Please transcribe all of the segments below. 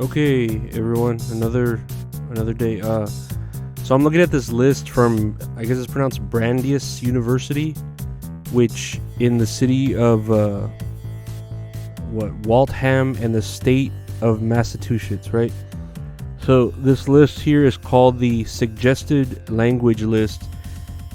Okay, everyone, another day. So I'm looking at this list from, I guess it's pronounced Brandeis University, which in the city of Waltham and the state of Massachusetts, right? So this list here is called the Suggested Language List,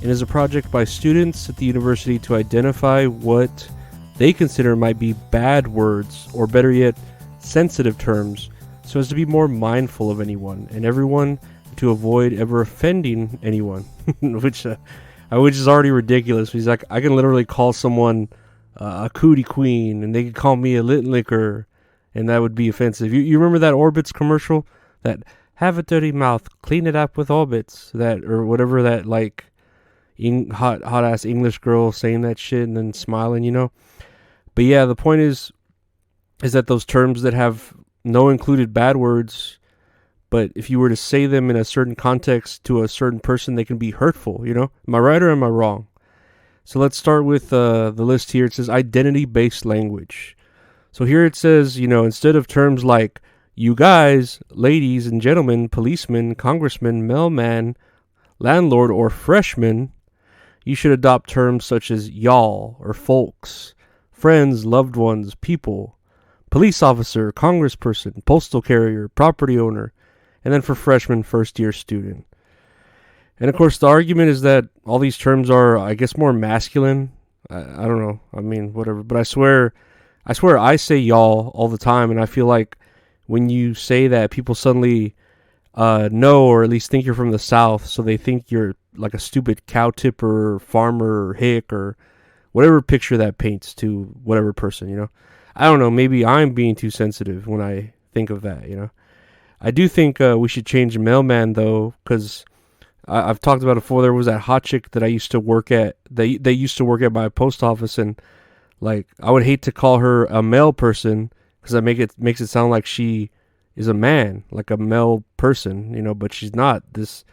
and is a project by students at the university to identify what they consider might be bad words, or better yet, sensitive terms, so as to be more mindful of anyone and everyone, to avoid ever offending anyone, which is already ridiculous. He's like, I can literally call someone a cootie queen, and they could call me a lit liquor, and that would be offensive. You remember that Orbitz commercial? That have a dirty mouth, clean it up with Orbitz, that or whatever, that like hot ass English girl saying that shit and then smiling, you know. But yeah, the point is that those terms that have no included bad words, but if you were to say them in a certain context to a certain person, they can be hurtful, you know? Am I right or am I wrong? So let's start with the list here. It says identity-based language. So here it says, instead of terms like you guys, ladies and gentlemen, policeman, congressman, mailman, landlord, or freshman, you should adopt terms such as y'all or folks, friends, loved ones, people, police officer, congressperson, postal carrier, property owner, and then for freshman, first-year student. And of course, the argument is that all these terms are, I guess, more masculine. I don't know. I mean, whatever. But I swear I say y'all all the time, and I feel like when you say that, people suddenly know, or at least think you're from the South, so they think you're like a stupid cow tipper, or farmer, or hick, or whatever picture that paints to whatever person, you know. I don't know, maybe I'm being too sensitive when I think of that, you know. I do think we should change mailman, though, because I've talked about it before. There was that hot chick that I used to work at, they used to work at my post office, and like, I would hate to call her a male person, because that makes it sound like she is a man, like a male person, you know, but she's not. This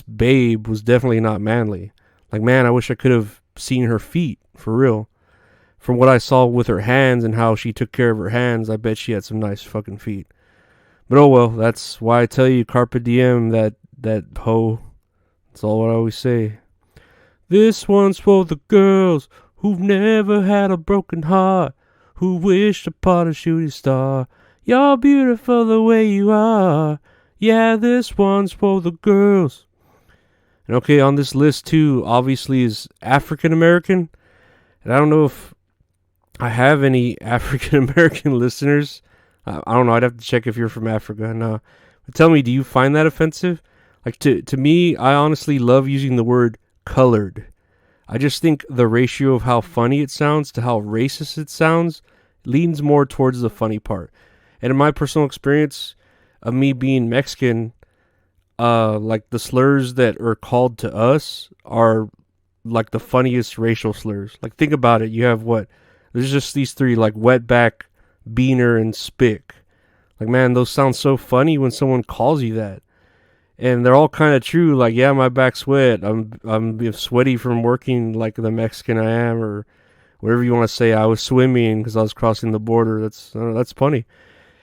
babe was definitely not manly. Like, man, I wish I could have seen her feet, for real. From what I saw with her hands and how she took care of her hands, I bet she had some nice fucking feet. But oh well, that's why I tell you, carpe diem, that hoe. That's all what I always say. This one's for the girls who've never had a broken heart, who wished upon a shooting star. You're beautiful the way you are. Yeah, this one's for the girls. And okay, on this list too, obviously, is African American. And I don't know if I have any African American listeners. I don't know. I'd have to check if you're from Africa. No. But tell me, do you find that offensive? Like, to me, I honestly love using the word colored. I just think the ratio of how funny it sounds to how racist it sounds leans more towards the funny part. And in my personal experience of me being Mexican, like, the slurs that are called to us are like the funniest racial slurs. Like, think about it. You have what? There's just these three, like wetback, beaner, and spick. Like, man, those sound so funny when someone calls you that. And they're all kind of true. Like, yeah, my back's wet. I'm sweaty from working like the Mexican I am, or whatever you want to say. I was swimming because I was crossing the border. That's funny.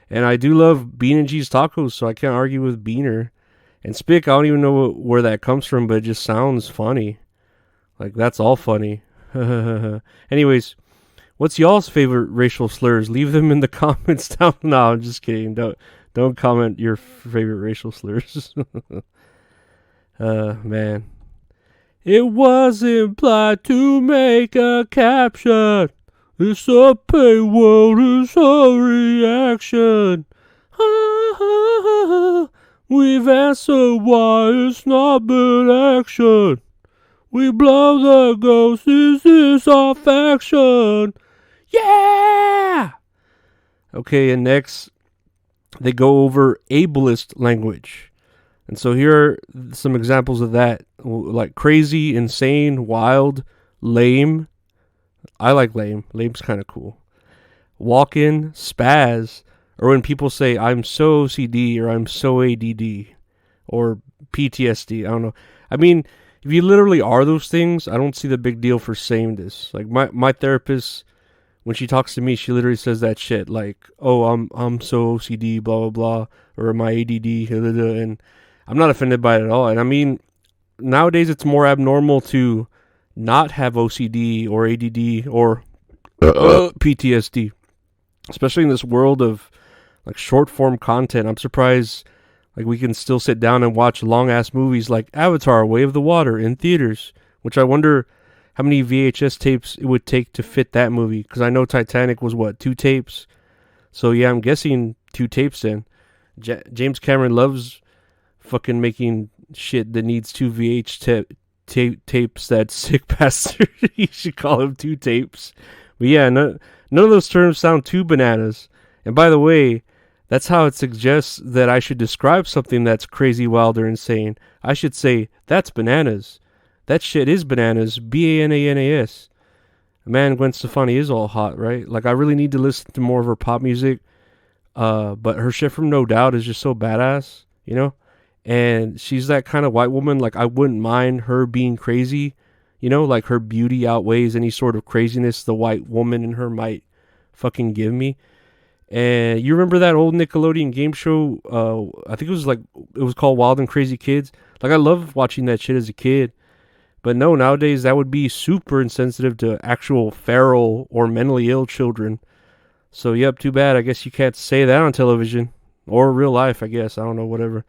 And I do love bean and cheese tacos, so I can't argue with beaner. And spick, I don't even know where that comes from, but it just sounds funny. Like, that's all funny. Anyways, what's y'all's favorite racial slurs? Leave them in the comments down. No, I'm just kidding. Don't comment your favorite racial slurs. Man. It was implied to make a caption. It's a pay world, it's a reaction. We've answered why it's not been action. We blow the ghost, is this our faction? Yeah! Okay, and next, they go over ableist language. And so here are some examples of that. Like crazy, insane, wild, lame. I like lame. Lame's kind of cool. Walk-in, spaz, or when people say, I'm so OCD, or I'm so ADD, or PTSD, I don't know. I mean, if you literally are those things, I don't see the big deal for saying this. Like, my therapist when she talks to me, she literally says that shit like, "Oh, I'm so OCD, blah blah blah," or my ADD, and I'm not offended by it at all. And I mean, nowadays it's more abnormal to not have OCD or ADD or PTSD, especially in this world of like short form content. I'm surprised like we can still sit down and watch long ass movies like Avatar: Way of the Water in theaters, which I wonder how many VHS tapes it would take to fit that movie, because I know Titanic was what, 2 tapes. So yeah, I'm guessing 2 tapes then. James Cameron loves fucking making shit that needs 2 tapes. That sick bastard. You should call him 2 tapes. But yeah, none of those terms sound too bananas. And by the way, that's how it suggests that I should describe something that's crazy, wild, or insane. I should say, that's bananas. That shit is bananas. BANANAS. Man, Gwen Stefani is all hot, right? Like, I really need to listen to more of her pop music. But her shit from No Doubt is just so badass, you know? And she's that kind of white woman, like, I wouldn't mind her being crazy, you know? Like, her beauty outweighs any sort of craziness the white woman in her might fucking give me. And you remember that old Nickelodeon game show? I think it was called Wild and Crazy Kids. Like, I loved watching that shit as a kid. But no, nowadays that would be super insensitive to actual feral or mentally ill children. So, yep, too bad. I guess you can't say that on television. Or real life, I guess. I don't know, whatever.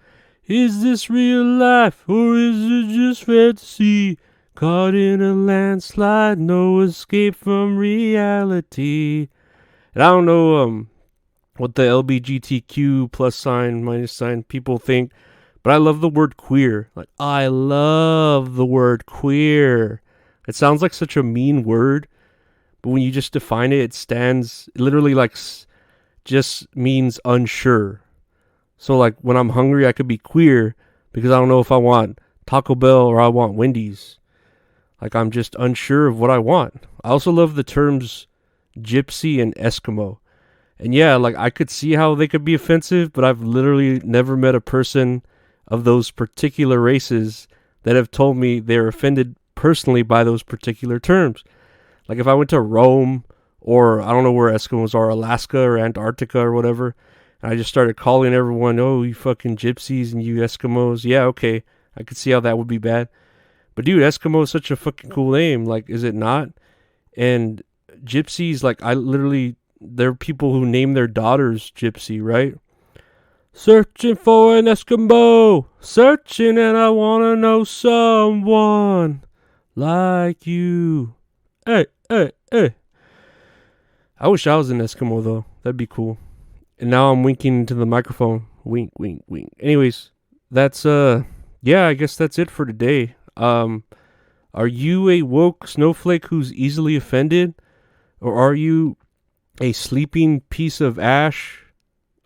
Is this real life or is it just fantasy? Caught in a landslide, no escape from reality. And I don't know what the LBGTQ plus sign, minus sign people think. But I love the word queer. Like, I love the word queer. It sounds like such a mean word, but when you just define it, it literally like just means unsure. So like when I'm hungry, I could be queer because I don't know if I want Taco Bell or I want Wendy's. Like, I'm just unsure of what I want. I also love the terms gypsy and Eskimo. And yeah, like, I could see how they could be offensive, but I've literally never met a person of those particular races that have told me they're offended personally by those particular terms. Like, if I went to Rome, or I don't know where Eskimos are, Alaska or Antarctica or whatever, and I just started calling everyone, oh, you fucking gypsies and you Eskimos, yeah, okay, I could see how that would be bad. But dude, Eskimo is such a fucking cool name. Like, is it not? And gypsies, like, there are people who name their daughters Gypsy, right? Searching for an Eskimo, searching, and I wanna know someone like you. Hey, hey, hey. I wish I was an Eskimo, though. That'd be cool. And now I'm winking into the microphone. Wink, wink, wink. Anyways, that's, yeah, I guess that's it for today. Are you a woke snowflake who's easily offended? Or are you a sleeping piece of ash?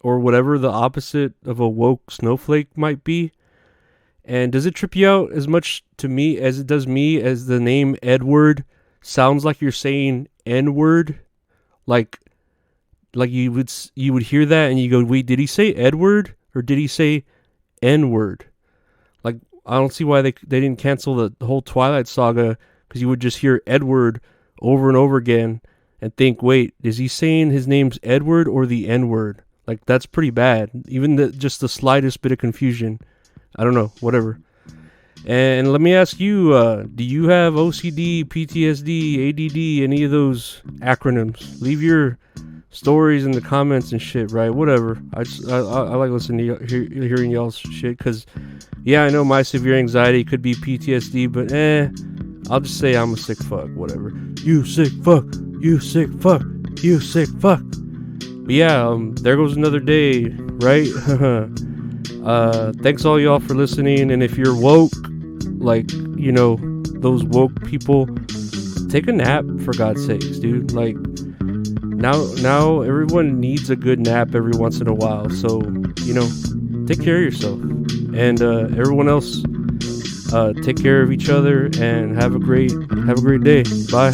Or whatever the opposite of a woke snowflake might be? And does it trip you out as much to me as it does me, as the name Edward sounds like you're saying N-word? Like you would hear that and you go, wait, did he say Edward or did he say N-word? Like, I don't see why they didn't cancel the whole Twilight Saga, because you would just hear Edward over and over again and think, wait, is he saying his name's Edward or the N-word? Like, that's pretty bad. Even just the slightest bit of confusion. I don't know, whatever. And let me ask you, do you have OCD, PTSD, ADD, any of those acronyms? Leave your stories in the comments and shit, right? Whatever. I like listening to hearing y'all's shit, because, yeah, I know my severe anxiety could be PTSD, but I'll just say I'm a sick fuck, whatever. You sick fuck, you sick fuck, you sick fuck. But yeah, there goes another day, right? Thanks all y'all for listening, and if you're woke, like, you know, those woke people, take a nap, for God's sakes, dude. Like, now everyone needs a good nap every once in a while, so, you know, take care of yourself. And everyone else, take care of each other, and have a great day. Bye.